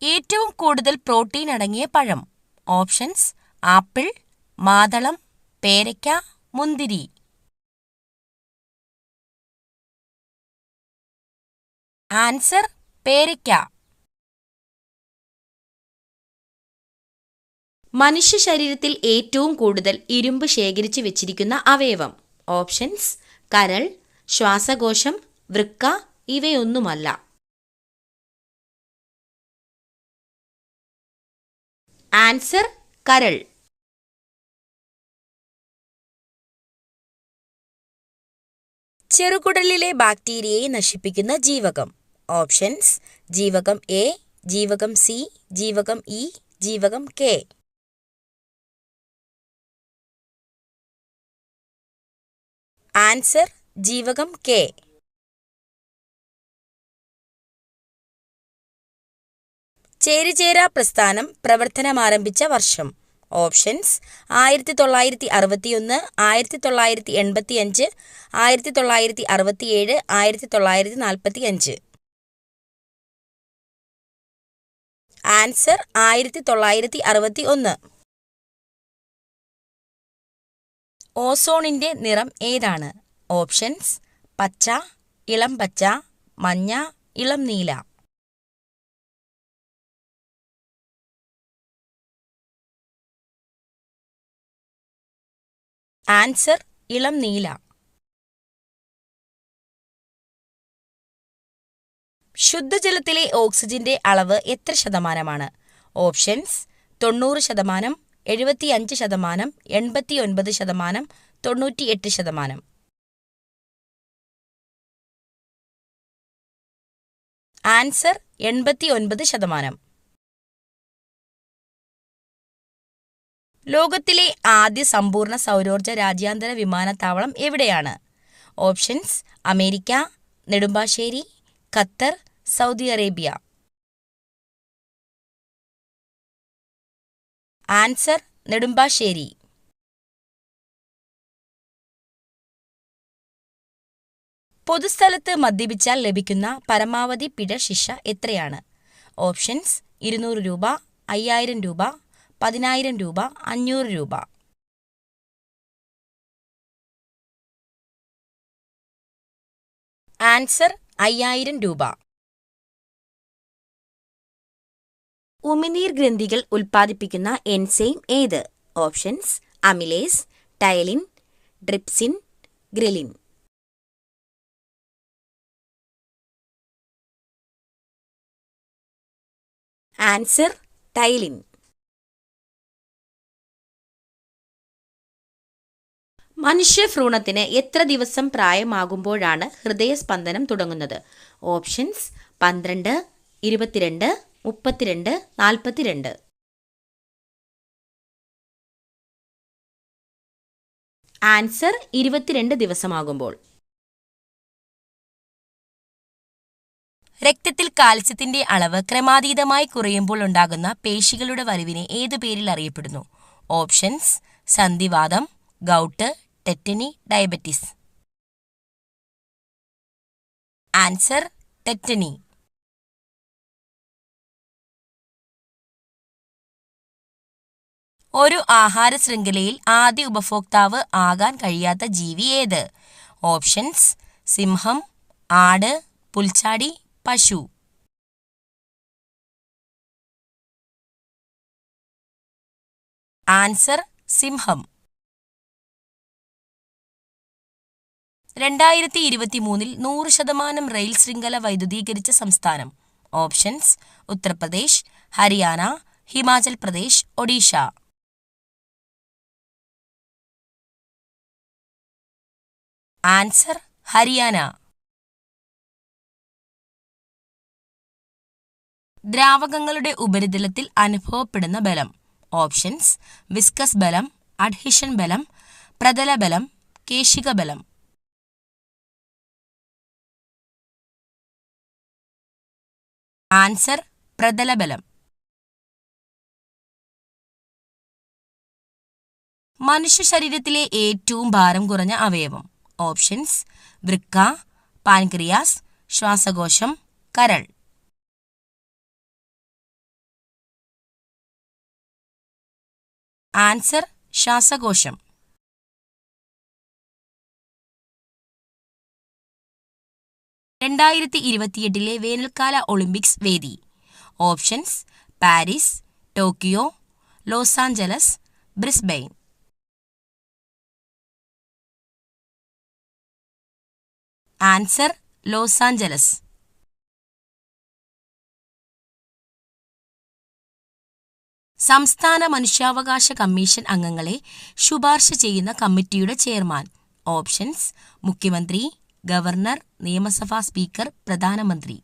ഏറ്റവും കൂടുതൽ പ്രോട്ടീൻ അടങ്ങിയ പഴം. ഓപ്ഷൻസ്: ആപ്പിൾ, മാതളം, പേരയ്ക്ക, മുന്തിരി. ആൻസർ: പേരയ്ക്ക. മനുഷ്യ ശരീരത്തിൽ ഏറ്റവും കൂടുതൽ ഇരുമ്പ് ശേഖരിച്ചു വെച്ചിരിക്കുന്ന അവയവം. ഓപ്ഷൻസ്: കരൾ, ശ്വാസകോശം, വൃക്ക, ഇവയൊന്നുമല്ല. ആൻസർ: കരൾ. ചെറുകുടലിലെ ബാക്ടീരിയയെ നശിപ്പിക്കുന്ന ജീവകം. ഓപ്ഷൻസ്: ജീവകം എ, ജീവകം സി, ജീവകം ഇ, ജീവകം കെ. ആൻസർ: ജീവകം കെ. ചേരിചേരാ പ്രസ്ഥാനം പ്രവർത്തനമാരംഭിച്ച വർഷം. ഓപ്ഷൻസ്: 1961, 1985, 1967, 1945. ആൻസർ: 1961. ഓസോണിന്റെ നിറം ഏതാണ്? ഓപ്ഷൻസ്: പച്ച, ഇളം പച്ച, മഞ്ഞ, ഇളം നീല. ആൻസർ: ഇളം നീല. ശുദ്ധജലത്തിലെ ഓക്സിജന്റെ അളവ് എത്ര ശതമാനമാണ്? ഓപ്ഷൻസ്: 90%, 75%, 89%, 98%. ആൻസർ: 89%. ലോകത്തിലെ ആദ്യ സമ്പൂർണ്ണ സൗരോർജ്ജ രാജ്യാന്തര വിമാനത്താവളം എവിടെയാണ്? Options: America, Nedumbassery, Qatar, Saudi Arabia. Answer: Nedumbassery. പൊതുസ്ഥലത്ത് മദ്യപിച്ചാൽ ലഭിക്കുന്ന പരമാവധി പിഴ ശിക്ഷ എത്രയാണ്? ഓപ്ഷൻസ്: 200 രൂപ, 5000 രൂപ, 10000 രൂപ, 500 രൂപ. ആൻസർ: 5000 രൂപ. ഉമിനീർ ഗ്രന്ഥികൾ ഉൽപ്പാദിപ്പിക്കുന്ന എൻസൈം ഏത്? Options: amylase, ptyalin, trypsin, ghrelin. Answer: ptyalin. മനുഷ്യഭ്രൂണത്തിന് എത്ര ദിവസം പ്രായമാകുമ്പോഴാണ് ഹൃദയസ്പന്ദനം തുടങ്ങുന്നത്? ഓപ്ഷൻസ്: 12, 22, 32, 42. ആൻസർ: 22 ദിവസമാകുമ്പോൾ. രക്തത്തിൽ കാൽസ്യത്തിന്റെ അളവ് ക്രമാതീതമായി കുറയുമ്പോൾ ഉണ്ടാകുന്ന പേശികളുടെ വലിവിനെ ഏതു പേരിൽ അറിയപ്പെടുന്നു? ഓപ്ഷൻസ്: സന്ധിവാതം, gout, tetany, diabetes. Answer: tetany. ഒരു ആഹാര ശൃംഖലയിൽ ആദ്യ ഉപഭോക്താവ് ആകാൻ കഴിയാത്ത ജീവി ഏത്? ഓപ്ഷൻസ്: സിംഹം, ആട്, പുൽച്ചാടി, പശു. ആൻസർ: സിംഹം. 2023 100% റെയിൽ ശൃംഖല വൈദ്യുതീകരിച്ച സംസ്ഥാനം. ഓപ്ഷൻസ്: ഉത്തർപ്രദേശ്, ഹരിയാന, ഹിമാചൽ പ്രദേശ്, ഒഡീഷ. ആൻസർ: ഹരിയാന. ദ്രാവകങ്ങളുടെ ഉപരിതലത്തിൽ അനുഭവപ്പെടുന്ന ബലം. ഓപ്ഷൻസ്: വിസ്കസ് ബലം, അഡ്ഹിഷൻ ബലം, പ്രതലബലം, കേശിക ബലം. ആൻസർ: പ്രതലബലം. മനുഷ്യ ശരീരത്തിലെ ഏറ്റവും ഭാരം കുറഞ്ഞ അവയവം. ഓപ്ഷൻസ്: വൃക്ക, പാൻക്രിയാസ്, ശ്വാസകോശം, കരൾ. ആൻസർ ശ്വാസകോശം. 2028 വേനൽക്കാല ഒളിമ്പിക്സ് വേദി. Options: Paris, Tokyo, Los Angeles, Brisbane. Answer Los Angeles. സംസ്ഥാന മനുഷ്യാവകാശ കമ്മീഷൻ അംഗങ്ങളെ ശുപാർശ ചെയ്യുന്ന കമ്മിറ്റിയുടെ ചെയർമാൻ. ഓപ്ഷൻസ്: മുഖ്യമന്ത്രി, ഗവർണർ, നിയമസഭാ സ്പീക്കർ, പ്രധാനമന്ത്രി.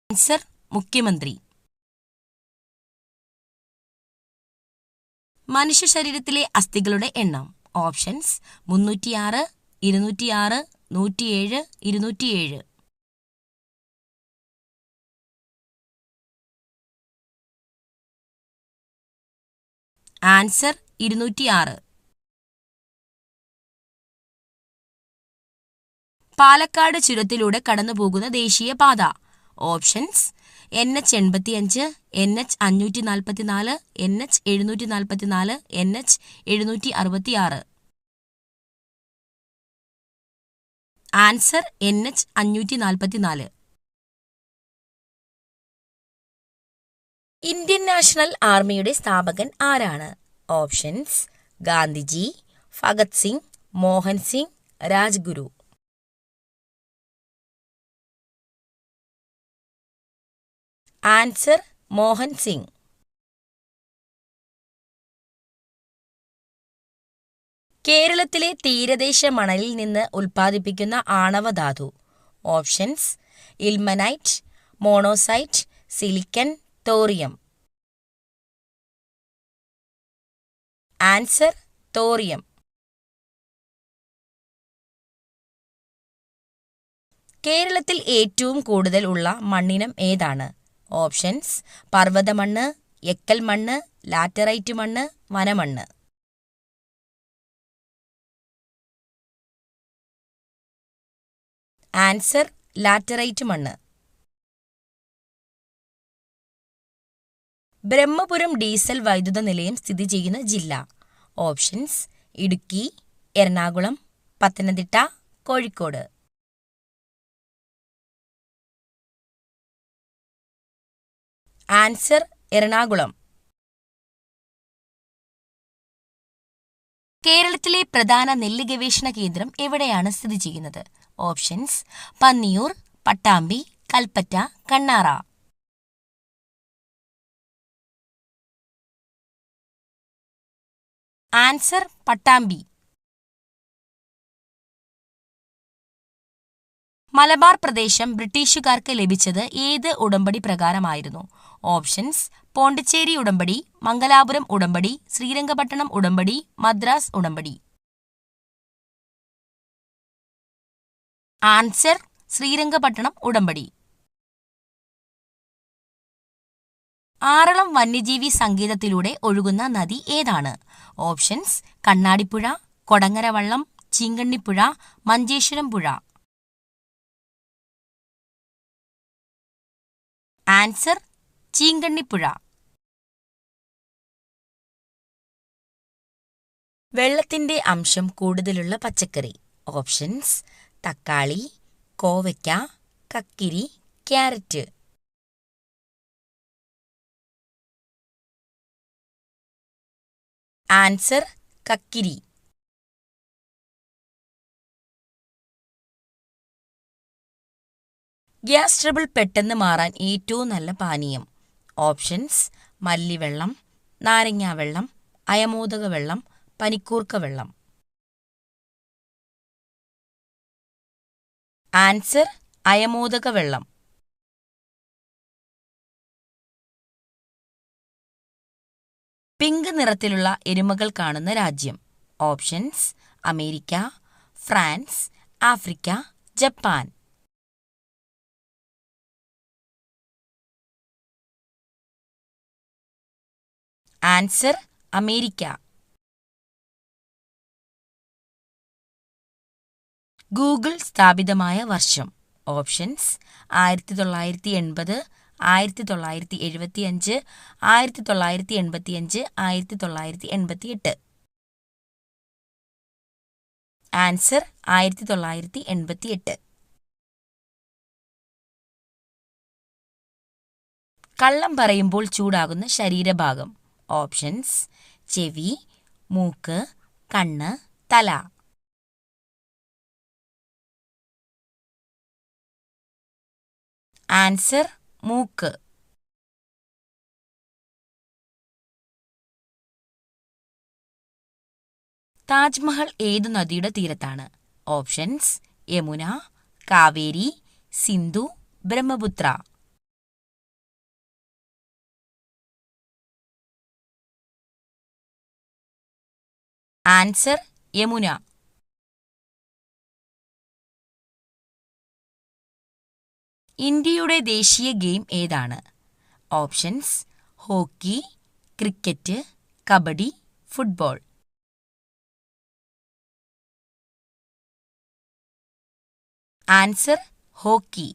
ആൻസർ മുഖ്യമന്ത്രി. മനുഷ്യ ശരീരത്തിലെ അസ്ഥികളുടെ എണ്ണം. ഓപ്ഷൻസ്: 306, 206, 107, 207. ആൻസർ 206. പാലക്കാട് ചുരത്തിലൂടെ കടന്നുപോകുന്ന ദേശീയപാത. Options: NH85, NH544, NH744, NH766. Answer NH544. Indian national ആർമിയുടെ സ്ഥാപകൻ ആരാണ്? ഓപ്ഷൻസ്: ഗാന്ധിജി, ഭഗത് സിംഗ്, മോഹൻ സിംഗ്, രാജ്ഗുരു. ആൻസർ മോഹൻ സിംഗ്. കേരളത്തിലെ തീരദേശ മണലിൽ നിന്ന് ഉൽപ്പാദിപ്പിക്കുന്ന ആണവധാതു. Options: ilmenite, monazite, silicon, thorium. Answer thorium. കേരളത്തിൽ ഏറ്റവും കൂടുതൽ ഉള്ള മണ്ണിനം ഏതാണ്? ഓപ്ഷൻസ്: പർവ്വതമണ്ണ്, എക്കൽ മണ്ണ്, ലാറ്ററൈറ്റ് മണ്ണ്, വനമണ്ണ്. ആൻസർ ലാറ്ററൈറ്റ് മണ്ണ്. ബ്രഹ്മപുരം ഡീസൽ വൈദ്യുത നിലയം സ്ഥിതി ചെയ്യുന്ന ജില്ല. ഓപ്ഷൻസ്: ഇടുക്കി, എറണാകുളം, പത്തനംതിട്ട, കോഴിക്കോട്. ആൻസർ എറണാകുളം. കേരളത്തിലെ പ്രധാന നെല്ല് ഗവേഷണ കേന്ദ്രം എവിടെയാണ് സ്ഥിതി ചെയ്യുന്നത്? ഓപ്ഷൻസ്: പന്നിയൂർ, പട്ടാമ്പി, കൽപ്പറ്റ, കണ്ണാറ. ആൻസർ പട്ടാമ്പി. മലബാർ പ്രദേശം ബ്രിട്ടീഷുകാർക്ക് ലഭിച്ചത് ഏത് ഉടമ്പടി പ്രകാരമായിരുന്നു? ഓപ്ഷൻസ്: പോണ്ടിച്ചേരി ഉടമ്പടി, മംഗലാപുരം ഉടമ്പടി, ശ്രീരംഗപട്ടണം ഉടമ്പടി, മദ്രാസ് ഉടമ്പടി. ആൻസർ ശ്രീരംഗപട്ടണം ഉടമ്പടി. ആറളം വന്യജീവി സങ്കേതത്തിലൂടെ ഒഴുകുന്ന നദി ഏതാണ്? ഓപ്ഷൻസ്: കണ്ണാടിപ്പുഴ, കൊടങ്ങരവള്ളം, ചീങ്കണ്ണിപ്പുഴ, മഞ്ചേശ്വരം പുഴ. ആൻസർ ചീങ്കണ്ണിപ്പുഴ. വെള്ളത്തിന്റെ അംശം കൂടുതലുള്ള പച്ചക്കറി. ഓപ്ഷൻസ്: തക്കാളി, കോവയ്ക്ക, കക്കിരി, ക്യാരറ്റ്. ആൻസർ കക്കിരി. ഗ്യാസ് ട്രബിൾ പെട്ടെന്ന് മാറാൻ ഏറ്റവും നല്ല പാനീയം. ഓപ്ഷൻസ്: മല്ലിവെള്ളം, നാരങ്ങാവെള്ളം, അയമോദക വെള്ളം, പനിക്കൂർക്ക വെള്ളം. ആൻസർ അയമോദക വെള്ളം. പിങ്ക് നിറത്തിലുള്ള എരുമകൾ കാണുന്ന രാജ്യം. Options: America, France, Africa, Japan. Answer America. Google സ്ഥാപിതമായ വർഷം. ഓപ്ഷൻസ്: 1980, 1975, 1985, 1988? ആൻസർ 1988. കള്ളം പറയുമ്പോൾ ചൂടാകുന്ന ശരീരഭാഗം. ഓപ്ഷൻസ്: ചെവി, മൂക്ക്, കണ്ണ്, തല. ആൻസർ: മൂക്ക്. താജ്മഹൽ ഏതു നദിയുടെ തീരത്താണ്? ഓപ്ഷൻസ്: യമുന, കാവേരി, സിന്ധു, ബ്രഹ്മപുത്ര. ആൻസർ: യമുന. ഇന്ത്യയുടെ ദേശീയ ഗെയിം ഏതാണ്? Options: hockey, cricket, kabaddi, football. Answer: hockey.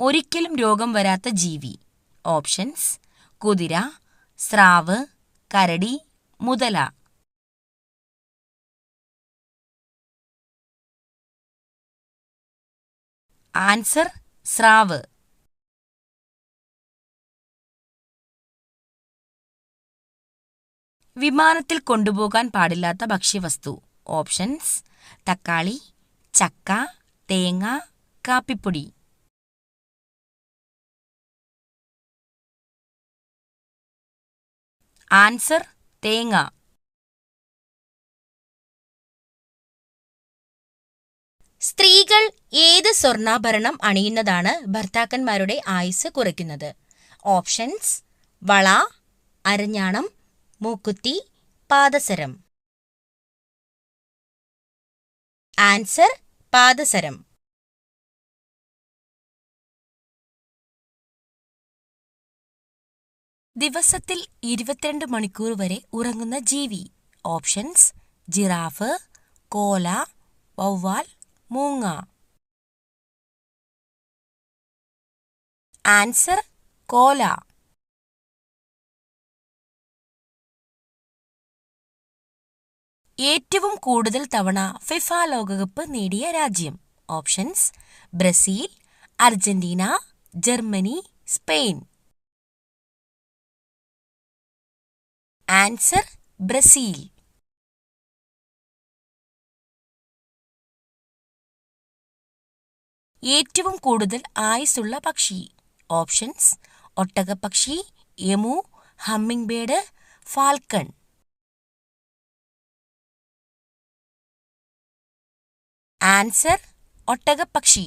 ഒരിക്കലും രോഗം വരാത്ത ജീവി. ഓപ്ഷൻസ്: കുതിര, സ്രാവ്, കരടി, മുതല. ആൻസർ: സ്രാവ്. വിമാനത്തിൽ കൊണ്ടുപോകാൻ പാടില്ലാത്ത ഭക്ഷ്യവസ്തു. ഓപ്ഷൻസ്: തക്കാളി, ചക്ക, തേങ്ങ, കാപ്പിപ്പൊടി. ആൻസർ: തേങ്ങ. സ്ത്രീകൾ ഏത് സ്വർണ്ണാഭരണം അണിയുന്നതാണ് ഭർത്താക്കന്മാരുടെ ആയുസ് കുറയ്ക്കുന്നത്? ഓപ്ഷൻസ്: വള, അരഞ്ഞാണം, മൂക്കുത്തി, പാദസരം. ആൻസർ: പാദസരം. ദിവസത്തിൽ 22 മണിക്കൂർ വരെ ഉറങ്ങുന്ന ജീവി. ഓപ്ഷൻസ്: ജിറാഫ്, കോല, വവ്വാൽ, മൂങ്ങ. ആൻസർ: കോല. ഏറ്റവും കൂടുതൽ തവണ ഫിഫ ലോകകപ്പ് നേടിയ രാജ്യം. Options: Brazil, Argentina, Germany, Spain. Answer: Brazil. ഏറ്റവും കൂടുതൽ ആയുസ്സുള്ള പക്ഷി. ഓപ്ഷൻസ്: ഒട്ടകപ്പക്ഷി, emu, hummingbird, falcon. Answer: ഒട്ടകപ്പക്ഷി.